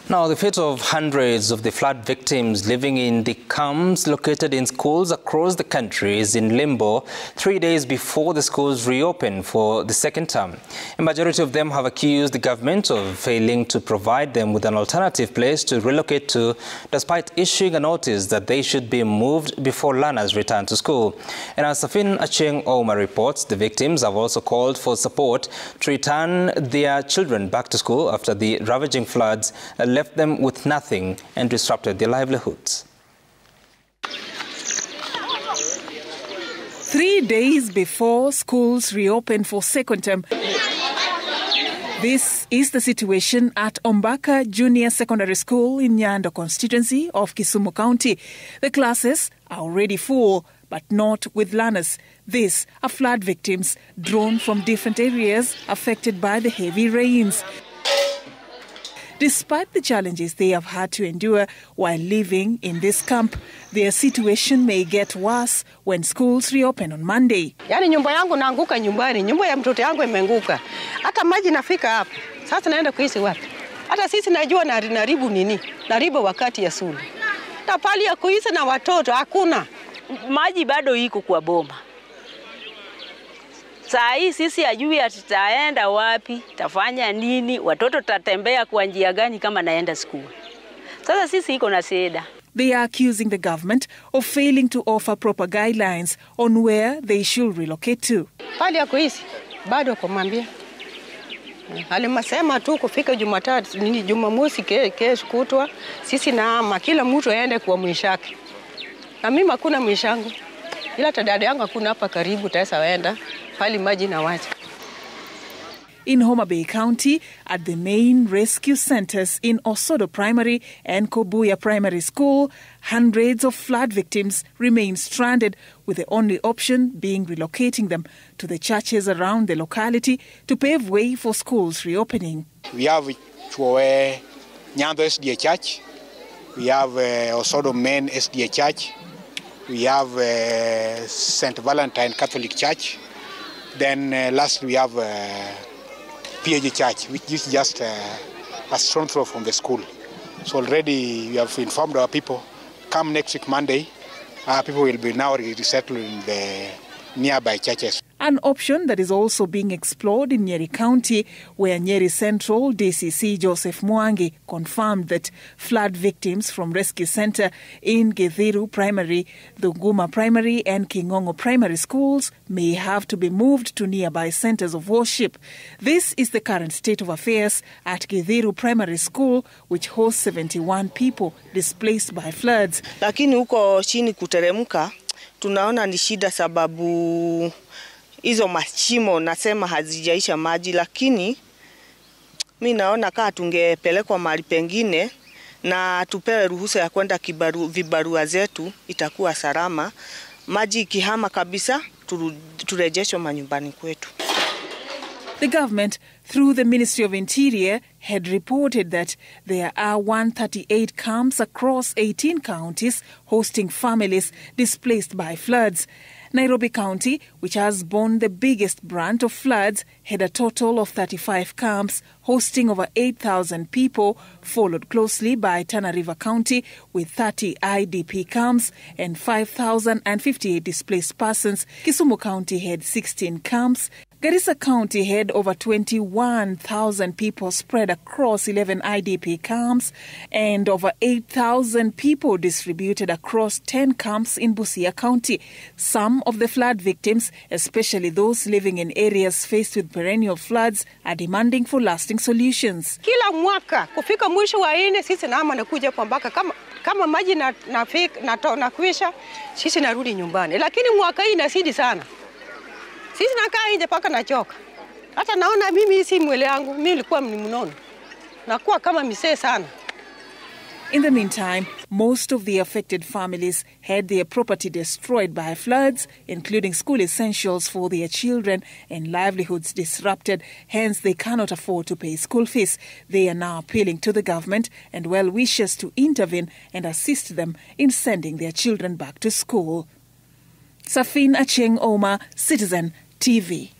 Now, the fate of hundreds of the flood victims living in the camps located in schools across the country is in limbo 3 days before the schools reopen for the second term. A majority of them have accused the government of failing to provide them with an alternative place to relocate to, despite issuing a notice that they should be moved before learners return to school. And as Safin Acheng Oma reports, the victims have also called for support to return their children back to school after the ravaging floods left them with nothing and disrupted their livelihoods. 3 days before schools reopen for second term, this is the situation at Ombaka Junior Secondary School in Nyando constituency of Kisumu County. The classes are already full, but not with learners. These are flood victims drawn from different areas affected by the heavy rains. Despite the challenges they have had to endure while living in this camp, their situation may get worse when schools reopen on Monday. Yani nyumba yangu naanguka nyumbani, nyumba ya mtoto yangu imeanguka. Hata maji nafika hapa. Sasa naenda kuishi wapi? Hata sisi najua naribu nini? Naribu wakati ya shule. Na pali ya kuishi na watoto hakuna. Maji bado iko kwa bomba. Saa hii sisi hajui tutaenda wapi, tafanya nini, watoto tatembea kwa njia gani kama naenda school. Sasa sisi iko na shida. They are accusing the government of failing to offer proper guidelines on where they should relocate to. Pali ya kuishi bado kumwambia. Alimasema tu kufika Jumatatu, Jumamosi kesho kutwa, sisi na kila mtu aende kwa mwishake. Na mimi hakuna mwishangu. Ila dada yangu hakuna hapa karibu taweza waenda. Pali maji na wacha. In Homa Bay County, at the main rescue centers in Osodo Primary and Kobuya Primary School, hundreds of flood victims remain stranded, with the only option being relocating them to the churches around the locality to pave way for schools reopening. We have Nyando SDA Church, we have Osodo Main SDA Church, we have St. Valentine Catholic Church. Then lastly, we have PAG Church, which is just a stone throw from the school. So already we have informed our people, come next week Monday, our people will be now resettled in the nearby churches. An option that is also being explored in Nyeri County, where Nyeri Central DCC Joseph Mwangi confirmed that flood victims from Rescue Center in Githiru Primary, Thunguma Primary and Kingongo Primary schools may have to be moved to nearby centers of worship. This is the current state of affairs at Githiru Primary School, which hosts 71 people displaced by floods. Lakini huko chini kuteremka, tunaona ni shida sababu hizo mashimo nasema hazijaisha maji, lakini mimi naona kama tungepelekwa mahali pengine na tupewe ruhusa ya kwenda vibarua zetu itakuwa salama. Maji ikihama kabisa turejeshwe manyumbani kwetu. The government, through the Ministry of Interior, had reported that there are 138 camps across 18 counties hosting families displaced by floods. Nairobi County, which has borne the biggest brunt of floods, had a total of 35 camps hosting over 8,000 people, followed closely by Tana River County with 30 IDP camps and 5,058 displaced persons. Kisumu County had 16 camps. Garissa County had over 21,000 people spread across 11 IDP camps and over 8,000 people distributed across 10 camps in Busia County. Some of the flood victims, especially those living in areas faced with perennial floods, are demanding for lasting solutions. Kila mwaka kufika mwisho wa ine sisi naama nakuja kwa Mbaka kama maji na kuisha sisi narudi nyumbani. Lakini mwaka hii inazidi sana. Sisi nakaa nje paka nachoka. Hata naona mimi si mwele yangu, mimi nilikuwa mnono. Nakuwa kama misee sana. In the meantime, most of the affected families had their property destroyed by floods, including school essentials for their children and livelihoods disrupted. Hence, they cannot afford to pay school fees. They are now appealing to the government and well-wishers to intervene and assist them in sending their children back to school. Safin Acheng Oma, Citizen TV.